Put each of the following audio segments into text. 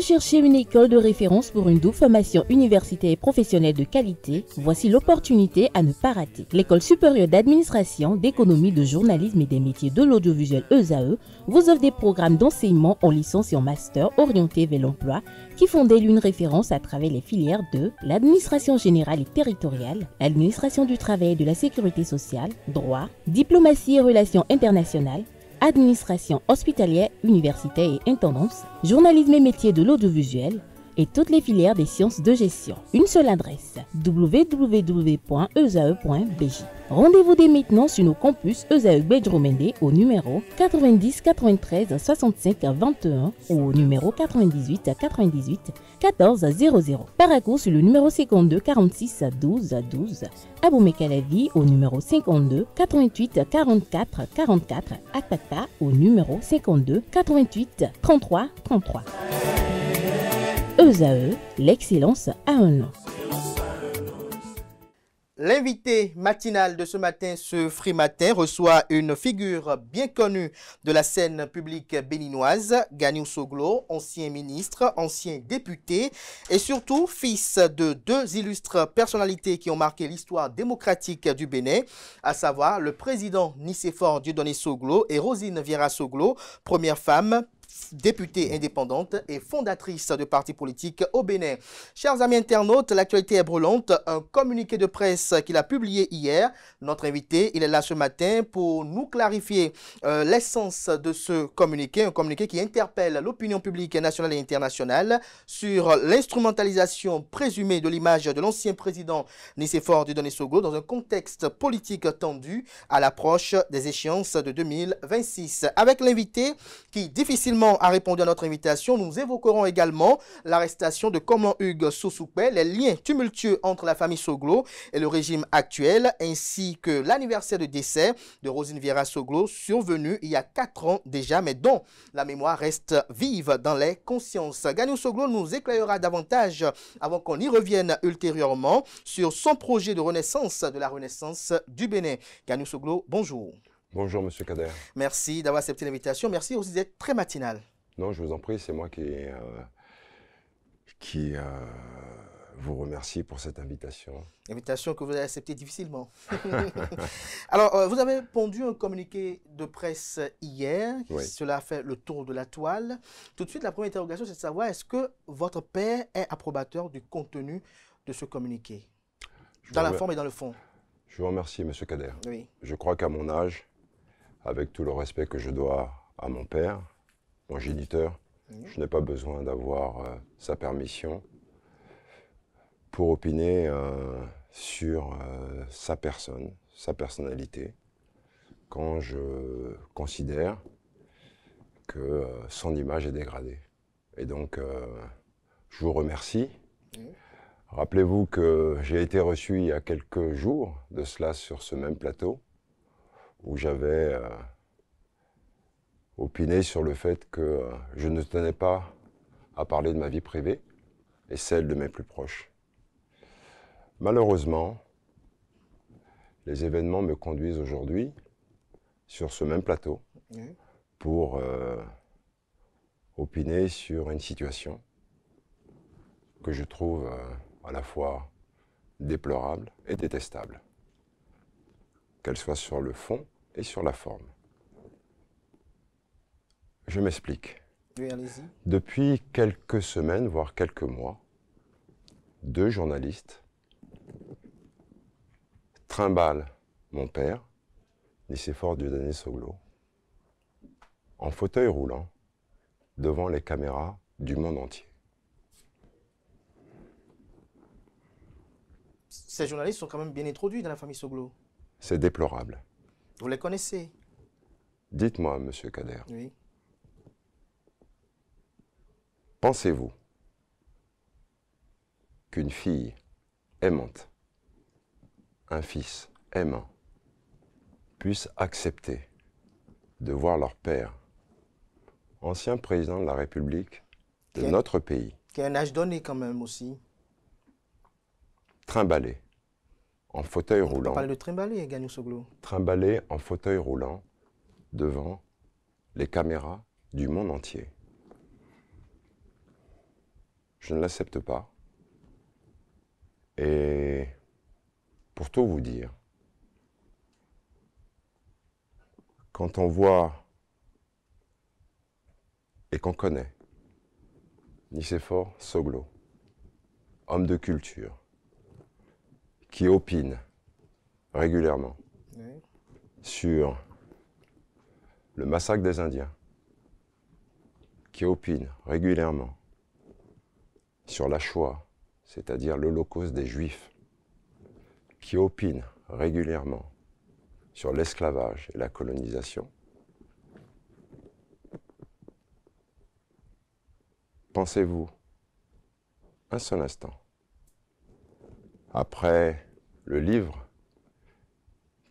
cherchez une école de référence pour une double formation universitaire et professionnelle de qualité? Voici l'opportunité à ne pas rater. L'École supérieure d'administration, d'économie, de journalisme et des métiers de l'audiovisuel ESAE vous offre des programmes d'enseignement en licence et en master orientés vers l'emploi qui font d'elle une référence à travers les filières de l'administration générale et territoriale, l'administration du travail et de la sécurité sociale, droit, diplomatie et relations internationales, administration hospitalière, universitaire et intendance, journalisme et métiers de l'audiovisuel et toutes les filières des sciences de gestion. Une seule adresse, www.esae.bj. Rendez-vous dès maintenant sur nos campus ESAE Bedjromende au numéro 90 93 65 21 ou au numéro 98 98 14 00. Paracourt sur le numéro 52 46 12 12. Aboumé-Calavi au numéro 52 88 44 44. Akpata au numéro 52 88 33 33. ESAE, l'excellence a un nom. L'invité matinal de ce matin, ce Free Matin, reçoit une figure bien connue de la scène publique béninoise, Ganiou Soglo, ancien ministre, ancien député et surtout fils de deux illustres personnalités qui ont marqué l'histoire démocratique du Bénin, à savoir le président Nicéphore Dieudonné Soglo et Rosine Vieira Soglo, première femme députée indépendante et fondatrice de partis politiques au Bénin. Chers amis internautes, l'actualité est brûlante. Un communiqué de presse qu'il a publié hier. Notre invité, il est là ce matin pour nous clarifier l'essence de ce communiqué. Un communiqué qui interpelle l'opinion publique nationale et internationale sur l'instrumentalisation présumée de l'image de l'ancien président Nicéphore Dieudonné Soglo dans un contexte politique tendu à l'approche des échéances de 2026. Avec l'invité qui difficilement a répondu à notre invitation, nous évoquerons également l'arrestation de Komlan Hugues Sosoupé, les liens tumultueux entre la famille Soglo et le régime actuel, ainsi que l'anniversaire de décès de Rosine Vieira Soglo, survenu il y a 4 ans déjà, mais dont la mémoire reste vive dans les consciences. Ganiou Soglo nous éclairera davantage, avant qu'on y revienne ultérieurement, sur son projet de renaissance de la Renaissance du Bénin. Ganiou Soglo, bonjour. Bonjour, Monsieur Kader. Merci d'avoir accepté l'invitation. Merci aussi d'être très matinal. Non, je vous en prie, c'est moi qui vous remercie pour cette invitation. Invitation que vous avez acceptée difficilement. Alors, vous avez pondu un communiqué de presse hier. Oui. Cela a fait le tour de la toile. Tout de suite, la première interrogation, c'est de savoir est-ce que votre père est approbateur du contenu de ce communiqué, dans la forme et dans le fond? Je vous remercie, Monsieur Kader. Oui. Je crois qu'à mon âge, avec tout le respect que je dois à mon père, mon géniteur, je n'ai pas besoin d'avoir sa permission pour opiner sur sa personne, sa personnalité, quand je considère que son image est dégradée. Et donc, je vous remercie. Rappelez-vous que j'ai été reçu il y a quelques jours de cela sur ce même plateau, où j'avais opiné sur le fait que je ne tenais pas à parler de ma vie privée et celle de mes plus proches. Malheureusement, les événements me conduisent aujourd'hui sur ce même plateau pour opiner sur une situation que je trouve à la fois déplorable et détestable, qu'elle soit sur le fond et sur la forme. Je m'explique. Oui, allez-y. Depuis quelques semaines, voire quelques mois, 2 journalistes trimballent mon père, Nicéphore Dieudonné Soglo, en fauteuil roulant devant les caméras du monde entier. Ces journalistes sont quand même bien introduits dans la famille Soglo. C'est déplorable. Vous les connaissez? Dites-moi, Monsieur Kader. Oui. Pensez-vous qu'une fille aimante, un fils aimant, puisse accepter de voir leur père, ancien président de la République de notre pays, qui a un âge donné quand même aussi, trimballé en fauteuil roulant. On parle de trimballer, Ganiou Soglo. Trimballé en fauteuil roulant devant les caméras du monde entier. Je ne l'accepte pas. Et pour tout vous dire, quand on voit et qu'on connaît Nicéphore Soglo, homme de culture, qui opine régulièrement sur le massacre des Indiens, qui opine régulièrement sur la Shoah, c'est-à-dire l'Holocauste des Juifs, qui opine régulièrement sur l'esclavage et la colonisation, pensez-vous un seul instant, après le livre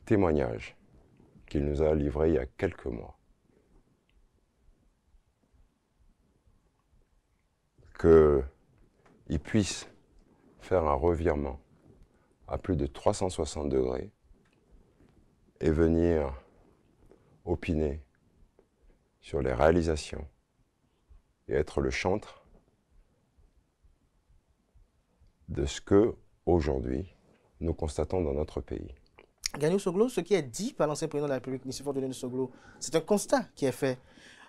témoignage qu'il nous a livré il y a quelques mois, qu'il puisse faire un revirement à plus de 360 degrés et venir opiner sur les réalisations et être le chantre de ce que, aujourd'hui, nous constatons dans notre pays. Gagnou Soglo, ce qui est dit par l'ancien président de la République, Nicéphore Dieudonné Soglo, c'est un constat qui est fait.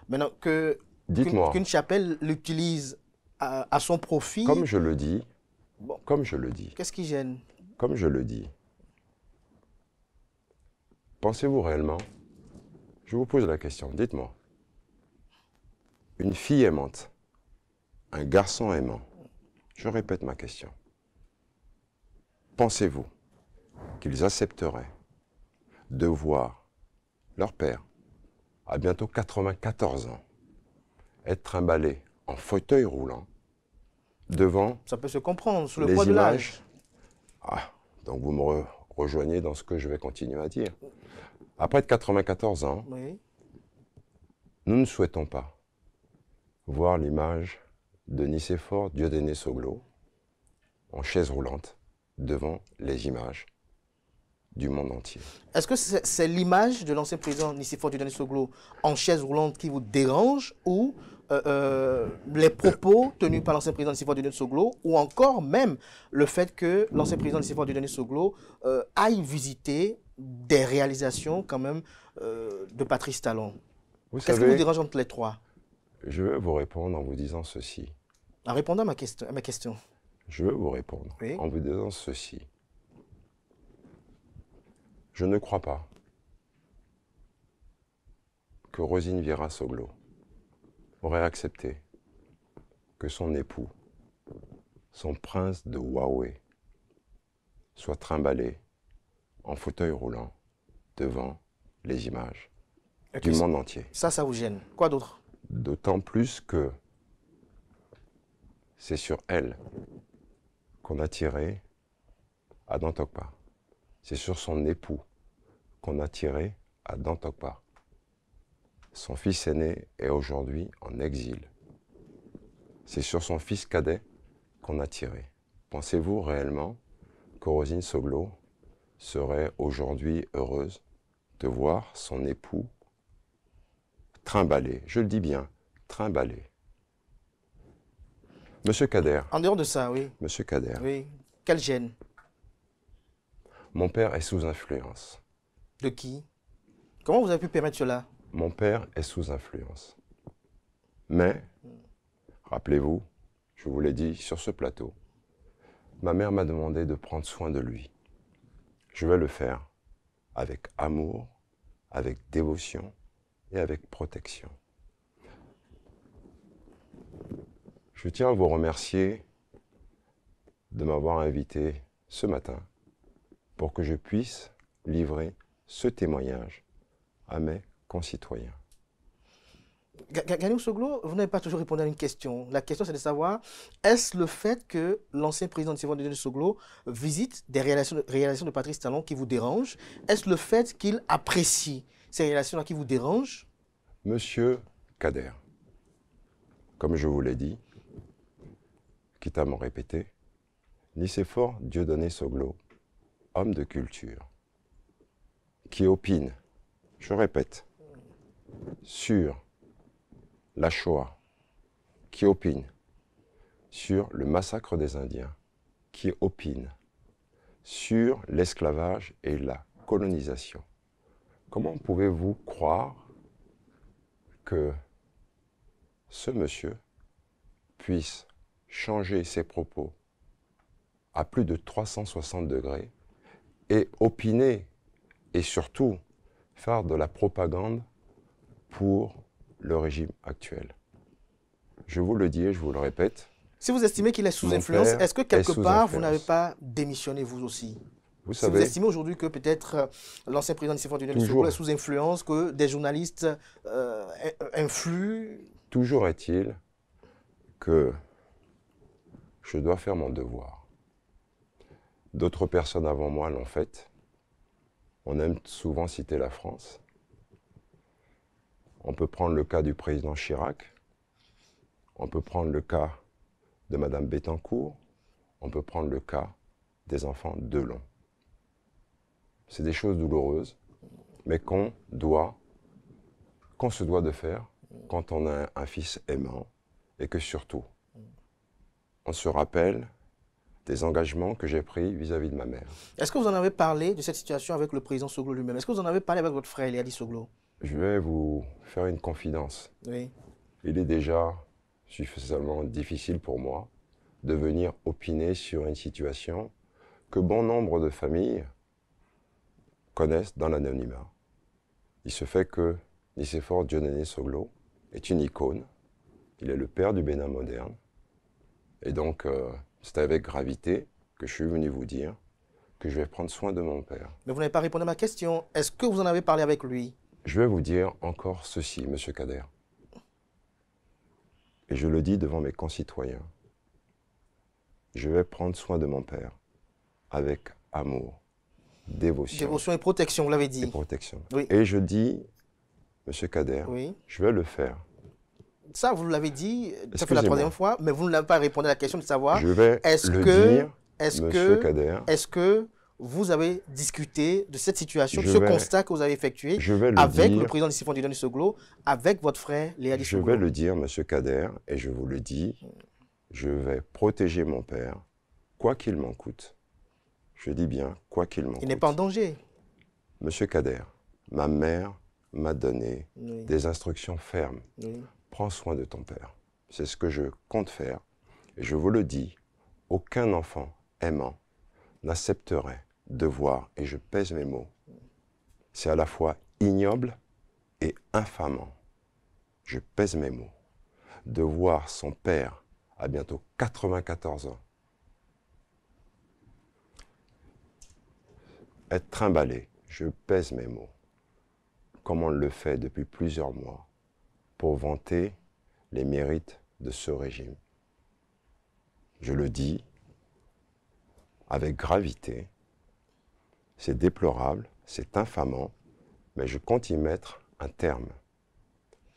Maintenant, qu'une chapelle l'utilise à son profit... Comme je le dis, bon, comme je le dis... Qu'est-ce qui gêne? Comme je le dis, pensez-vous réellement, je vous pose la question, dites-moi, une fille aimante, un garçon aimant, je répète ma question, pensez-vous qu'ils accepteraient de voir leur père, à bientôt 94 ans, être trimballé en fauteuil roulant devant... Ça peut se comprendre, sous le poids de l'âge. Ah, donc vous me rejoignez dans ce que je vais continuer à dire. Après 94 ans, oui, nous ne souhaitons pas voir l'image de Nicéphore Dieudonné Soglo en chaise roulante devant les images du monde entier. Est-ce que c'est l'image de l'ancien président Nicéphore Dieudonné Soglo en chaise roulante qui vous dérange, ou les propos tenus par l'ancien président Nicéphore Dieudonné Soglo, ou encore même le fait que l'ancien président Nicéphore Dieudonné Soglo aille visiter des réalisations quand même de Patrice Talon? Qu'est-ce qui vous dérange entre les trois? Je vais vous répondre en vous disant ceci. En répondant à ma question. Je vais vous répondre en vous disant ceci. Je ne crois pas que Rosine Vieira Soglo aurait accepté que son époux, son prince de Huawei, soit trimballé en fauteuil roulant devant les images du monde entier. Ça vous gêne. Quoi d'autre? D'autant plus que c'est sur elle qu'on a tiré à Dantokpa. C'est sur son époux qu'on a tiré à Dantokpa. Son fils aîné est aujourd'hui en exil. C'est sur son fils cadet qu'on a tiré. Pensez-vous réellement que Rosine Soglo serait aujourd'hui heureuse de voir son époux trimballé, je le dis bien, trimballé? Monsieur Kader. En dehors de ça, oui. Monsieur Kader. Oui. Quelle gêne? Mon père est sous influence. De qui? Comment vous avez pu permettre cela? Mon père est sous influence. Mais, rappelez-vous, je vous l'ai dit sur ce plateau, ma mère m'a demandé de prendre soin de lui. Je vais le faire avec amour, avec dévotion et avec protection. Je tiens à vous remercier de m'avoir invité ce matin pour que je puisse livrer ce témoignage à mes concitoyens. Gagnou Soglo, vous n'avez pas toujours répondu à une question. La question, c'est de savoir, est-ce le fait que l'ancien président Nicéphore Dieudonné Soglo visite des réalisations de Patrice Talon qui vous dérange? Est-ce le fait qu'il apprécie ces réalisations-là qui vous dérangent? Monsieur Kader, comme je vous l'ai dit, quitte à m'en répéter, Nicéphore Dieudonné Soglo, homme de culture, qui opine, je répète, sur la Shoah, qui opine sur le massacre des Indiens, qui opine sur l'esclavage et la colonisation. Comment pouvez-vous croire que ce monsieur puisse changer ses propos à plus de 360 degrés et opiner et surtout faire de la propagande pour le régime actuel? Je vous le dis et je vous le répète. Si vous estimez qu'il est sous influence, est-ce que quelque part vous n'avez pas démissionné vous aussi? Vous savez, vous estimez aujourd'hui que peut-être l'ancien président Nicéphore Dieudonné Soglo est sous influence, que des journalistes influent? Toujours est-il que je dois faire mon devoir. D'autres personnes avant moi l'ont fait. On aime souvent citer la France. On peut prendre le cas du président Chirac. On peut prendre le cas de Madame Bettencourt. On peut prendre le cas des enfants Delon. C'est des choses douloureuses, mais qu'on se doit de faire quand on a un fils aimant et que surtout, on se rappelle des engagements que j'ai pris vis-à-vis de ma mère. Est-ce que vous en avez parlé de cette situation avec le président Soglo lui-même? Est-ce que vous en avez parlé avec votre frère Eliadi Soglo? Je vais vous faire une confidence. Oui. Il est déjà suffisamment difficile pour moi de venir opiner sur une situation que bon nombre de familles connaissent dans l'anonymat. Il se fait que Nicéphore Dieudonné Soglo est une icône. Il est le père du Bénin moderne. Et donc, c'est avec gravité que je suis venu vous dire que je vais prendre soin de mon père. Mais vous n'avez pas répondu à ma question. Est-ce que vous en avez parlé avec lui? Je vais vous dire encore ceci, Monsieur Kader. Et je le dis devant mes concitoyens. Je vais prendre soin de mon père avec amour, dévotion. Dévotion et protection, vous l'avez dit. Et protection. Oui. Et je dis, Monsieur Kader, oui. Je vais le faire. Ça, vous l'avez dit, ça fait la troisième fois, mais vous ne l'avez pas répondu à la question de savoir est-ce que vous avez discuté de cette situation, de ce constat que vous avez effectué avec le président Nicéphore Dieudonné Soglo, avec votre frère Eliadi Soglo? Je vais le dire, Monsieur Kader, et je vous le dis, je vais protéger mon père, quoi qu'il m'en coûte. Je dis bien, quoi qu'il m'en coûte. Il n'est pas en danger. Monsieur Kader, ma mère m'a donné des instructions fermes. Oui. Prends soin de ton père. C'est ce que je compte faire. Et je vous le dis, aucun enfant aimant n'accepterait de voir, et je pèse mes mots, c'est à la fois ignoble et infamant, je pèse mes mots, de voir son père à bientôt 94 ans être trimballé, je pèse mes mots, comme on le fait depuis plusieurs mois, pour vanter les mérites de ce régime. Je le dis avec gravité, c'est déplorable, c'est infamant, mais je compte y mettre un terme,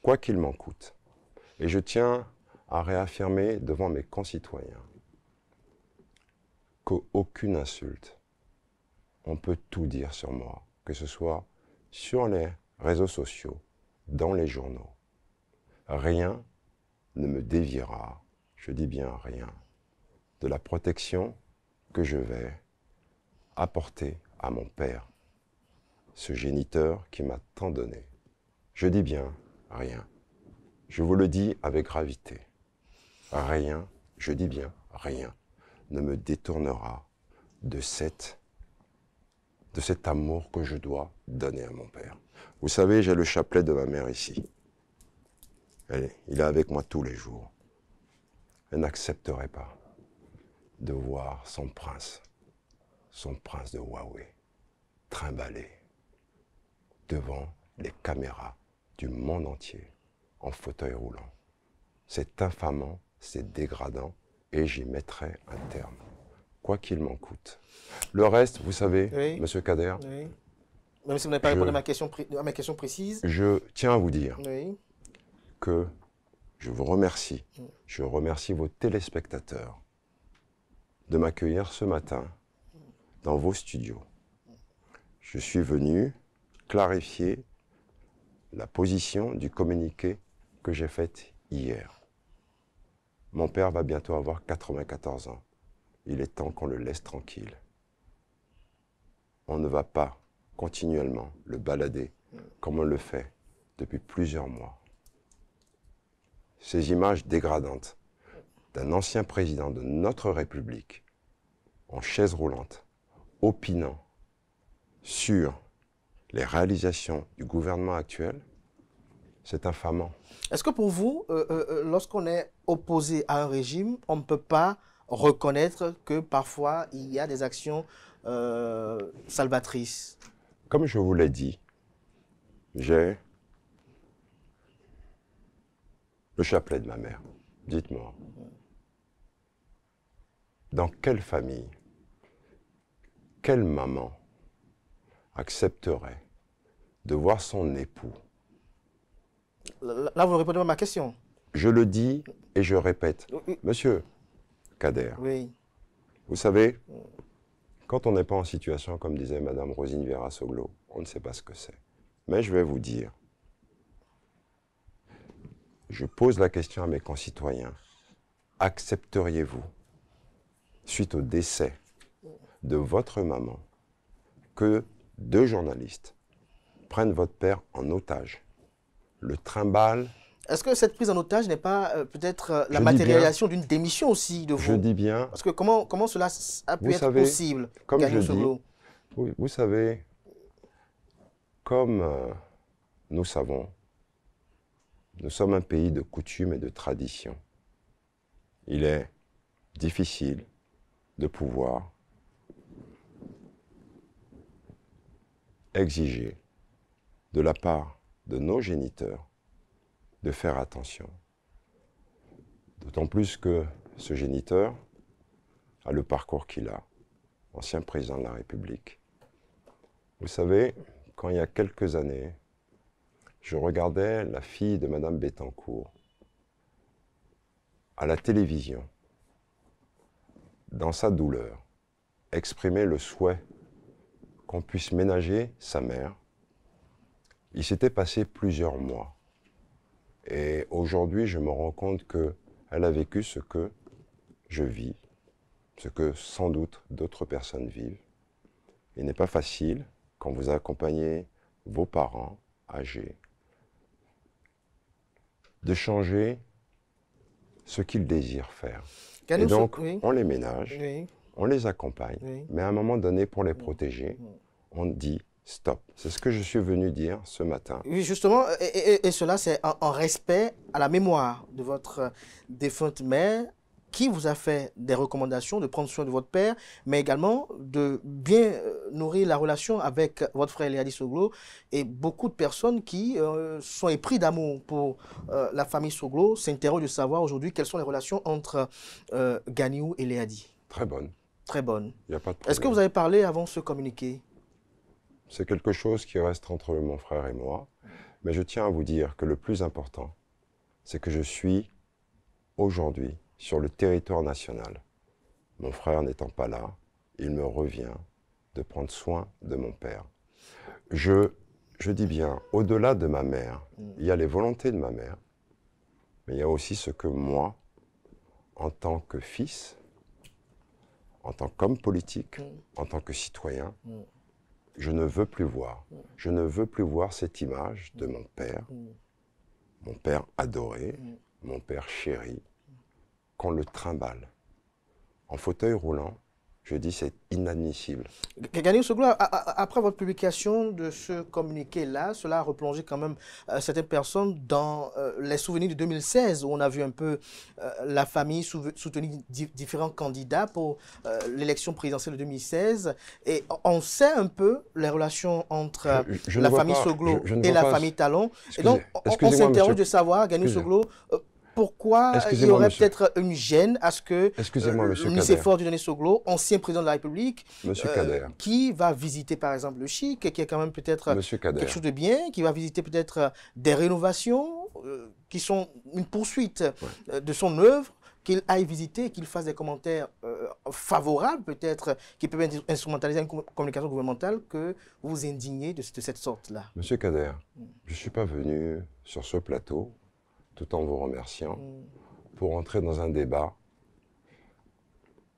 quoi qu'il m'en coûte. Et je tiens à réaffirmer devant mes concitoyens qu'aucune insulte, on peut tout dire sur moi, que ce soit sur les réseaux sociaux, dans les journaux. Rien ne me déviera, je dis bien rien, de la protection que je vais apporter à mon père, ce géniteur qui m'a tant donné. Je dis bien rien. Je vous le dis avec gravité. Rien, je dis bien rien, ne me détournera de cet amour que je dois donner à mon père. Vous savez, j'ai le chapelet de ma mère ici. Il est avec moi tous les jours. Elle n'accepterait pas de voir son prince de Huawei, trimballé devant les caméras du monde entier, en fauteuil roulant. C'est infamant, c'est dégradant, et j'y mettrai un terme, quoi qu'il m'en coûte. Le reste, vous savez, oui. Monsieur Kader, oui. Même si vous n'avez pas répondu à ma question précise. Je tiens à vous dire oui. que je vous remercie. Je remercie vos téléspectateurs de m'accueillir ce matin dans vos studios. Je suis venu clarifier la position du communiqué que j'ai fait hier. Mon père va bientôt avoir 94 ans. Il est temps qu'on le laisse tranquille. On ne va pas continuellement le balader comme on le fait depuis plusieurs mois. Ces images dégradantes d'un ancien président de notre République en chaise roulante, opinant sur les réalisations du gouvernement actuel, c'est infamant. Est-ce que pour vous, lorsqu'on est opposé à un régime, on ne peut pas reconnaître que parfois il y a des actions salvatrices? Comme je vous l'ai dit, j'ai le chapelet de ma mère. Dites-moi, dans quelle famille, quelle maman accepterait de voir son époux? Là, vous répondez à ma question. Je le dis et je répète. Oui. Monsieur Kader, Oui. vous savez, quand on n'est pas en situation, comme disait Madame Rosine Vera-Soglo, on ne sait pas ce que c'est. Mais je vais vous dire, je pose la question à mes concitoyens, accepteriez-vous, suite au décès de votre maman, que 2 journalistes prennent votre père en otage, le trimballent? Est-ce que cette prise en otage n'est pas peut-être la matérialisation d'une démission aussi de vous? Je dis bien. Parce que comment cela a pu être possible, comme Gagnon je Soglo? dis, vous savez, comme nous savons, nous sommes un pays de coutumes et de traditions. Il est difficile de pouvoir exiger de la part de nos géniteurs de faire attention. D'autant plus que ce géniteur a le parcours qu'il a, ancien président de la République. Vous savez, quand il y a quelques années, je regardais la fille de Madame Bettencourt à la télévision, dans sa douleur, exprimer le souhait qu'on puisse ménager sa mère. Il s'était passé plusieurs mois. Et aujourd'hui, je me rends compte qu'elle a vécu ce que je vis, ce que sans doute d'autres personnes vivent. Il n'est pas facile, quand vous accompagnez vos parents âgés, de changer ce qu'ils désirent faire. Et donc, on les ménage, on les accompagne, mais à un moment donné, pour les protéger, on dit stop. C'est ce que je suis venu dire ce matin. Oui, justement, et cela, c'est en respect à la mémoire de votre défunte mère, qui vous a fait des recommandations de prendre soin de votre père, mais également de bien nourrir la relation avec votre frère Léadi Soglo, et beaucoup de personnes qui sont épris d'amour pour la famille Soglo s'interrogent de savoir aujourd'hui quelles sont les relations entre Gagnon et Léadi. Très bonne. Très bonne. Il n'y a pas de problème. Est-ce que vous avez parlé avant ce communiqué? C'est quelque chose qui reste entre mon frère et moi, mais je tiens à vous dire que le plus important, c'est que je suis aujourd'hui sur le territoire national. Mon frère n'étant pas là, il me revient de prendre soin de mon père. Je dis bien, au-delà de ma mère, il y a les volontés de ma mère, mais il y a aussi ce que moi, en tant que fils, en tant qu'homme politique, en tant que citoyen, je ne veux plus voir. Je ne veux plus voir cette image de mon père adoré, mon père chéri, qu'on le trimballe. En fauteuil roulant, je dis c'est inadmissible. Gagnon Soglo, après votre publication de ce communiqué-là, cela a replongé quand même certaines personnes dans les souvenirs de 2016, où on a vu un peu la famille soutenir différents candidats pour l'élection présidentielle de 2016. Et on sait un peu les relations entre la famille Soglo et la famille Talon. Et donc, on s'interroge de savoir, Gagnon Soglo, pourquoi il y aurait peut-être une gêne à ce que Nicéphore Dieudonné Soglo, ancien président de la République, qui va visiter par exemple le Chic, qui est quand même peut-être quelque chose de bien, qui va visiter peut-être des rénovations qui sont une poursuite de son œuvre, qu'il aille visiter, qu'il fasse des commentaires favorables peut-être, qui peuvent instrumentaliser une communication gouvernementale, que vous vous indignez de cette sorte-là. Monsieur Kader, je ne suis pas venu sur ce plateau, tout en vous remerciant, pour entrer dans un débat.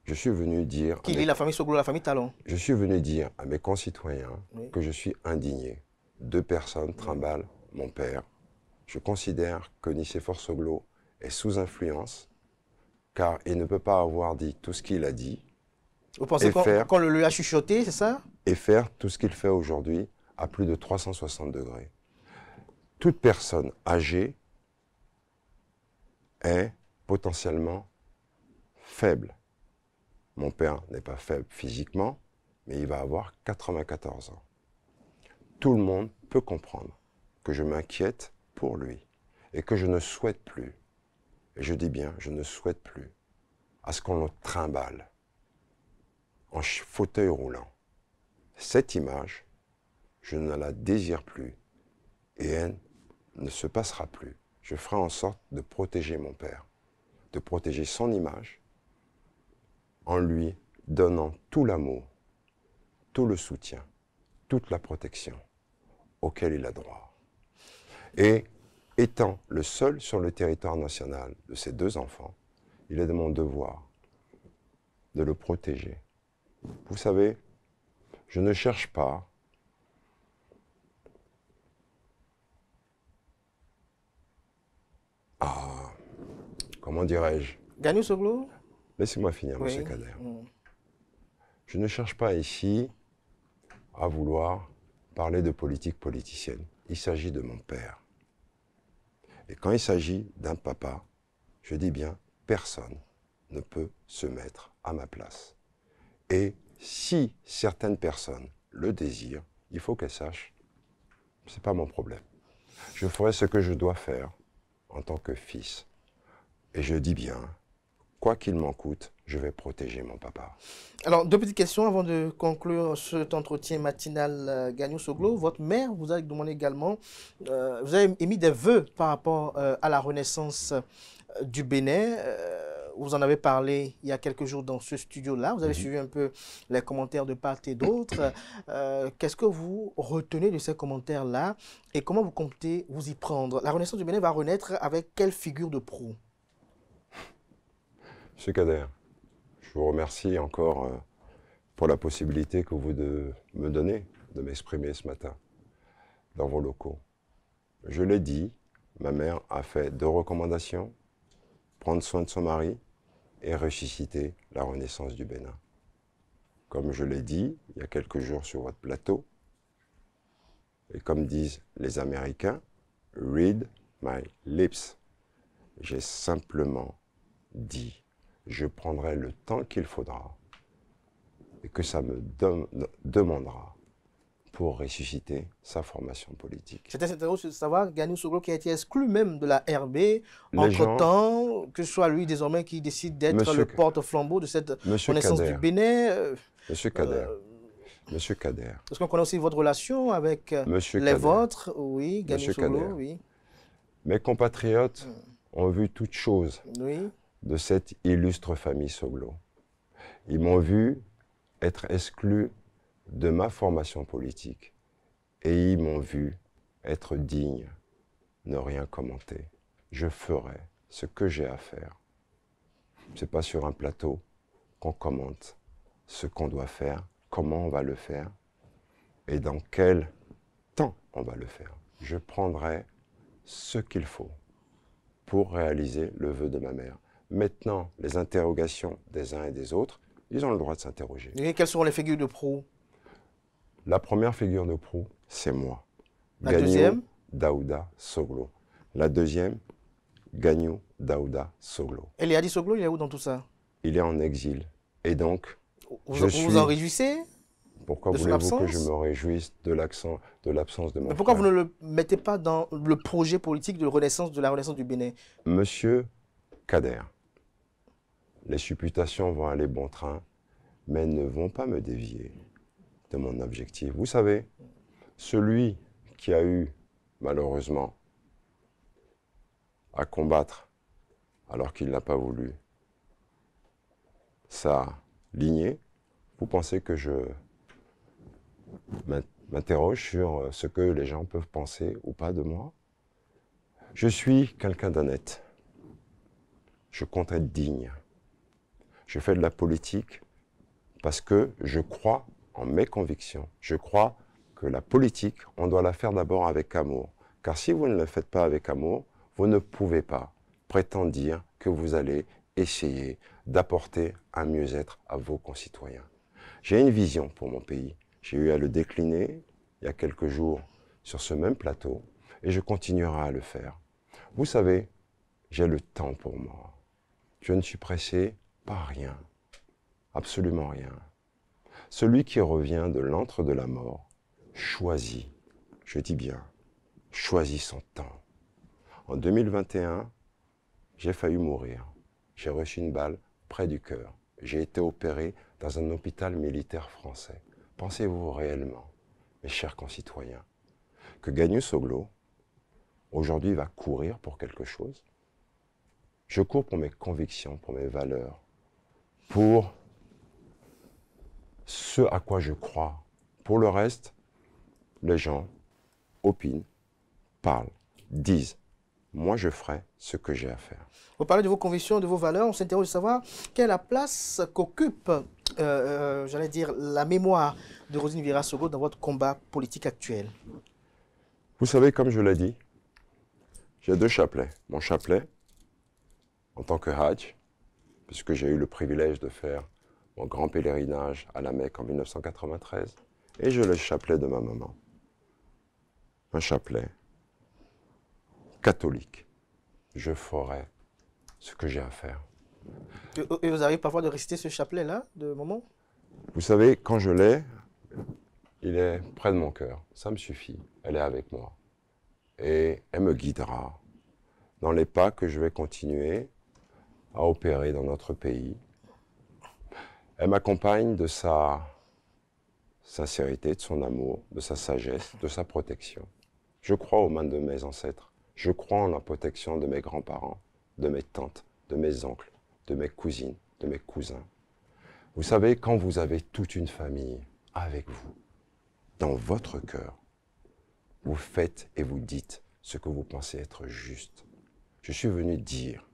Je suis venu dire... Qui lit la famille Soglo, la famille Talon? Je suis venu dire à mes concitoyens oui. que je suis indigné. 2 personnes trimballent mon père. Je considère que Nicéphore Soglo est sous influence, car il ne peut pas avoir dit tout ce qu'il a dit. Vous pensez qu'on le lui a chuchoté, c'est ça? Et faire tout ce qu'il fait aujourd'hui à plus de 360 degrés. Toute personne âgée est potentiellement faible. Mon père n'est pas faible physiquement, mais il va avoir 94 ans. Tout le monde peut comprendre que je m'inquiète pour lui et que je ne souhaite plus, et je dis bien, je ne souhaite plus, à ce qu'on le trimballe en fauteuil roulant. Cette image, je ne la désire plus et elle ne se passera plus. Je ferai en sorte de protéger mon père, de protéger son image, en lui donnant tout l'amour, tout le soutien, toute la protection auquel il a droit. Et étant le seul sur le territoire national de ses 2 enfants, il est de mon devoir de le protéger. Vous savez, je ne cherche pas à, comment dirais-je? Gagnou Soglo? Laissez-moi finir, oui. M. Kader. Je ne cherche pas ici à vouloir parler de politique politicienne. Il s'agit de mon père. Et quand il s'agit d'un papa, je dis bien, personne ne peut se mettre à ma place. Et si certaines personnes le désirent, il faut qu'elles sachent, ce n'est pas mon problème. Je ferai ce que je dois faire en tant que fils. Et je dis bien, quoi qu'il m'en coûte, je vais protéger mon papa. Alors, 2 petites questions avant de conclure cet entretien matinal, Gagnou Soglo. Votre mère vous a demandé également, vous avez émis des vœux par rapport à la renaissance du Bénin. Vous en avez parlé il y a quelques jours dans ce studio-là. Vous avez suivi un peu les commentaires de part et d'autre. Qu'est-ce que vous retenez de ces commentaires-là et comment vous comptez vous y prendre? La renaissance du Bénin va renaître avec quelle figure de proue? Monsieur Kader, je vous remercie encore pour la possibilité que vous me donnez de m'exprimer ce matin dans vos locaux. Je l'ai dit, ma mère a fait 2 recommandations, prendre soin de son mari et ressusciter la renaissance du Bénin. Comme je l'ai dit il y a quelques jours sur votre plateau, et comme disent les Américains, read my lips. J'ai simplement dit, je prendrai le temps qu'il faudra et que ça me demandera pour ressusciter sa formation politique. C'était intéressant de savoir, Gagnou Soglo qui a été exclu même de la RB, entre-temps, que ce soit lui désormais qui décide d'être le porte-flambeau de cette renaissance du Bénin. Monsieur Kader, Monsieur Kader. Parce qu'on connaît aussi votre relation avec les vôtres, oui, Gagnou Soglo, oui. Mes compatriotes ont vu toute chose oui. de cette illustre famille Soglo. Ils m'ont vu être exclu de ma formation politique et ils m'ont vu être digne, ne rien commenter. Je ferai ce que j'ai à faire. Ce n'est pas sur un plateau qu'on commente ce qu'on doit faire, comment on va le faire et dans quel temps on va le faire. Je prendrai ce qu'il faut pour réaliser le vœu de ma mère. Maintenant, les interrogations des uns et des autres, ils ont le droit de s'interroger. Et quelles seront les figures de proue? La première figure de proue, c'est moi. La deuxième? Daouda Soglo. La deuxième, Gagnou Daouda Soglo. Et Léadi Soglo, il est où dans tout ça? Il est en exil. Et donc, vous vous en réjouissez? Pourquoi voulez-vous que je me réjouisse de l'absence de mon frère? Pourquoi vous ne le mettez pas dans le projet politique de la renaissance du Bénin? Monsieur Kader, les supputations vont aller bon train, mais elles ne vont pas me dévier de mon objectif. Vous savez, celui qui a eu, malheureusement, à combattre, alors qu'il n'a pas voulu, sa lignée, vous pensez que je m'interroge sur ce que les gens peuvent penser ou pas de moi? Je suis quelqu'un d'honnête. Je compte être digne. Je fais de la politique parce que je crois en mes convictions. Je crois que la politique, on doit la faire d'abord avec amour. Car si vous ne la faites pas avec amour, vous ne pouvez pas prétendre dire que vous allez essayer d'apporter un mieux-être à vos concitoyens. J'ai une vision pour mon pays. J'ai eu à le décliner il y a quelques jours sur ce même plateau et je continuerai à le faire. Vous savez, j'ai le temps pour moi. Je ne suis pressé par rien, absolument rien. Celui qui revient de l'antre de la mort choisit, je dis bien, choisit son temps. En 2021, j'ai failli mourir. J'ai reçu une balle près du cœur. J'ai été opéré dans un hôpital militaire français. Pensez-vous réellement, mes chers concitoyens, que Gagnou Soglo, aujourd'hui, va courir pour quelque chose? Je cours pour mes convictions, pour mes valeurs, pour ce à quoi je crois. Pour le reste, les gens opinent, parlent, disent. Moi, je ferai ce que j'ai à faire. Vous parlez de vos convictions, de vos valeurs. On s'interroge de savoir quelle est la place qu'occupe, j'allais dire, la mémoire de Roselyne Vieira-Soglo dans votre combat politique actuel. Vous savez, comme je l'ai dit, j'ai deux chapelets. Mon chapelet, en tant que Hajj, puisque j'ai eu le privilège de faire mon grand pèlerinage à la Mecque en 1993, et j'ai le chapelet de ma maman. Un chapelet catholique. Je ferai ce que j'ai à faire. Et vous arrivez parfois de réciter ce chapelet-là, de moment? Vous savez, quand je l'ai, il est près de mon cœur. Ça me suffit. Elle est avec moi. Et elle me guidera dans les pas que je vais continuer à opérer dans notre pays. Elle m'accompagne de sa sincérité, de son amour, de sa sagesse, de sa protection. Je crois aux mains de mes ancêtres. Je crois en la protection de mes grands-parents, de mes tantes, de mes oncles, de mes cousines, de mes cousins. Vous savez, quand vous avez toute une famille avec vous, dans votre cœur, vous faites et vous dites ce que vous pensez être juste. Je suis venu dire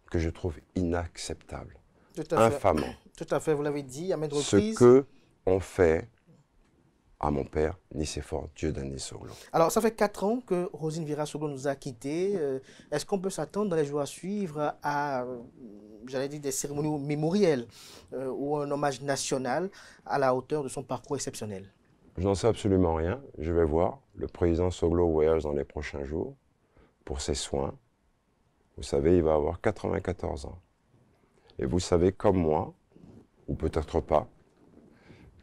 que je trouve inacceptable, infamant, tout à fait, vous l'avez dit à maintes ce reprises. que on fait à mon père, Nicéphore Dieudonné Soglo. Alors, ça fait 4 ans que Roselyne Vieira-Soglo nous a quittés. Est-ce qu'on peut s'attendre dans les jours à suivre à, j'allais dire, des cérémonies mémorielles ou un hommage national à la hauteur de son parcours exceptionnel? Je n'en sais absolument rien. Je vais voir. Le président Soglo voyage dans les prochains jours pour ses soins. Vous savez, il va avoir 94 ans. Et vous savez, comme moi, ou peut-être pas,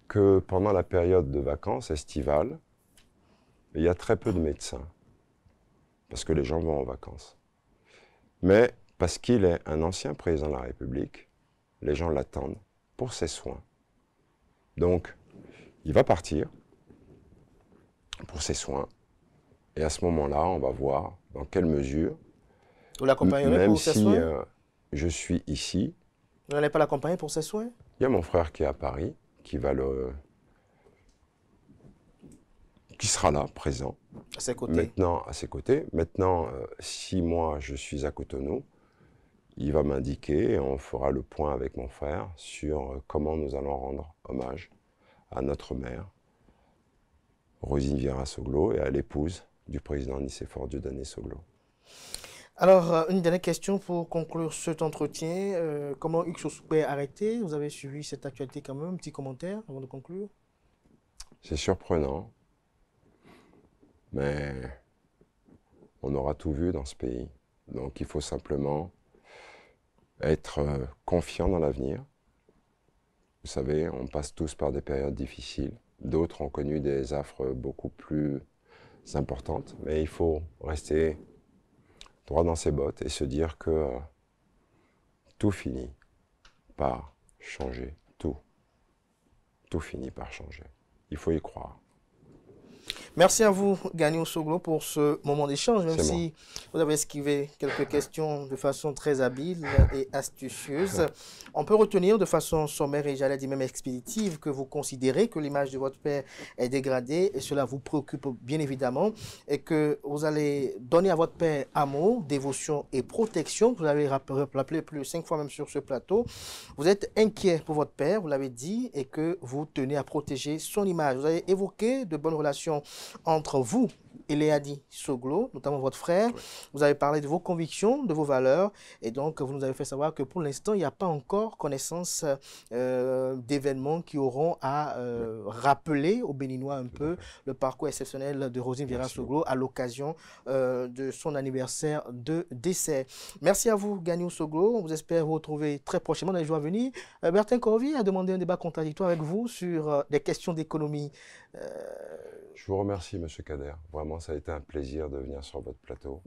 que pendant la période de vacances estivales, il y a très peu de médecins, parce que les gens vont en vacances. Mais parce qu'il est un ancien président de la République, les gens l'attendent pour ses soins. Donc, il va partir pour ses soins, et à ce moment-là, on va voir dans quelle mesure, Vous l'accompagnerez même pour ses si soins? je suis ici, Vous n'allez pas l'accompagner pour ses soins? il y a mon frère qui est à Paris, qui sera là, présent. À ses côtés. Maintenant, à ses côtés. Maintenant, si moi je suis à Cotonou, il va m'indiquer et on fera le point avec mon frère sur comment nous allons rendre hommage à notre mère, Roselyne Vieira-Soglo, et à l'épouse du président Nicéphore Dieudonné Soglo. Alors, une dernière question pour conclure cet entretien. Comment Hugues Sossoupé est arrêté? Vous avez suivi cette actualité quand même. Un petit commentaire avant de conclure. C'est surprenant, mais on aura tout vu dans ce pays. Donc il faut simplement être confiant dans l'avenir. Vous savez, on passe tous par des périodes difficiles. D'autres ont connu des affres beaucoup plus importantes, mais il faut rester droit dans ses bottes et se dire que tout finit par changer. Tout finit par changer. Il faut y croire. Merci à vous, Gagnou Soglo, pour ce moment d'échange, même si vous avez esquivé quelques questions de façon très habile et astucieuse. On peut retenir de façon sommaire et j'allais dire même expéditive que vous considérez que l'image de votre père est dégradée et cela vous préoccupe bien évidemment et que vous allez donner à votre père amour, dévotion et protection. Vous l'avez rappelé plus de 5 fois même sur ce plateau. Vous êtes inquiet pour votre père, vous l'avez dit, et que vous tenez à protéger son image. Vous avez évoqué de bonnes relations entre vous et Léadi Soglo, notamment votre frère. Oui. Vous avez parlé de vos convictions, de vos valeurs, et donc vous nous avez fait savoir que pour l'instant, il n'y a pas encore connaissance d'événements qui auront à rappeler aux Béninois un peu le parcours exceptionnel de Rosine Vieira Soglo à l'occasion de son anniversaire de décès. Merci à vous, Gagnou Soglo. On vous espère vous retrouver très prochainement dans les jours à venir. Bertin Corvi a demandé un débat contradictoire avec vous sur des questions d'économie. Je vous remercie, M. Kader. Vraiment, ça a été un plaisir de venir sur votre plateau.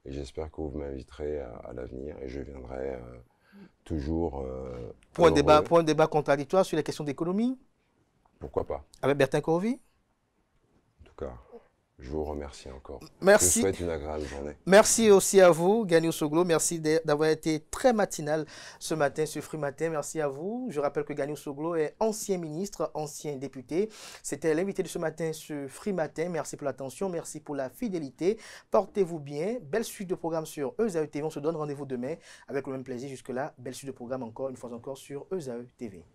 Et j'espère que vous m'inviterez à l'avenir et je viendrai toujours pour un débat contradictoire sur les questions d'économie. Pourquoi pas. Avec Bertin Corvi. En tout cas, je vous remercie encore. Merci. Je vous souhaite une agréable journée. Merci aussi à vous, Gagnou Soglo. Merci d'avoir été très matinal ce matin, ce Free Matin. Merci à vous. Je rappelle que Gagnou Soglo est ancien ministre, ancien député. C'était l'invité de ce matin, ce Free Matin. Merci pour l'attention, merci pour la fidélité. Portez-vous bien. Belle suite de programmes sur ESAE TV. On se donne rendez-vous demain avec le même plaisir. Jusque-là, belle suite de programmes encore, une fois encore sur ESAE TV.